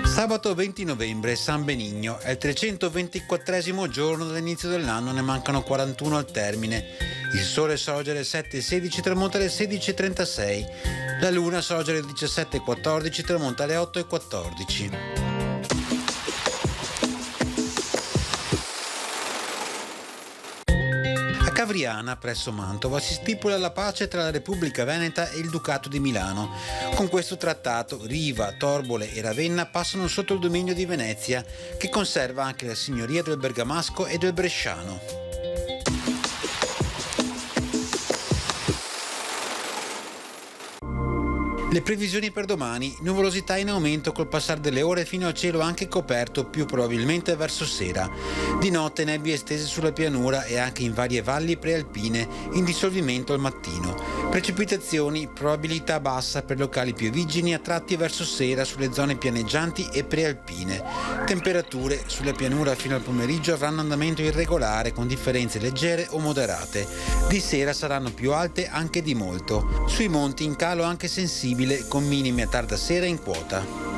Sabato 20 novembre, San Benigno, è il 324esimo giorno dall'inizio dell'anno, ne mancano 41 al termine. Il sole sorge alle 7:16, tramonta alle 16:36. La luna sorge alle 17:14, tramonta alle 8:14. A Cavriana, presso Mantova, si stipula la pace tra la Repubblica Veneta e il Ducato di Milano. Con questo trattato Riva, Torbole e Ravenna passano sotto il dominio di Venezia, che conserva anche la signoria del Bergamasco e del Bresciano. Le previsioni per domani: nuvolosità in aumento col passare delle ore fino a cielo anche coperto, più probabilmente verso sera. Di notte nebbie estese sulla pianura e anche in varie valli prealpine, in dissolvimento al mattino. Precipitazioni, probabilità bassa per locali pioviggini a tratti verso sera sulle zone pianeggianti e prealpine. Temperature sulla pianura fino al pomeriggio avranno andamento irregolare con differenze leggere o moderate. Di sera saranno più alte anche di molto. Sui monti in calo anche sensibile, con minimi a tarda sera in quota.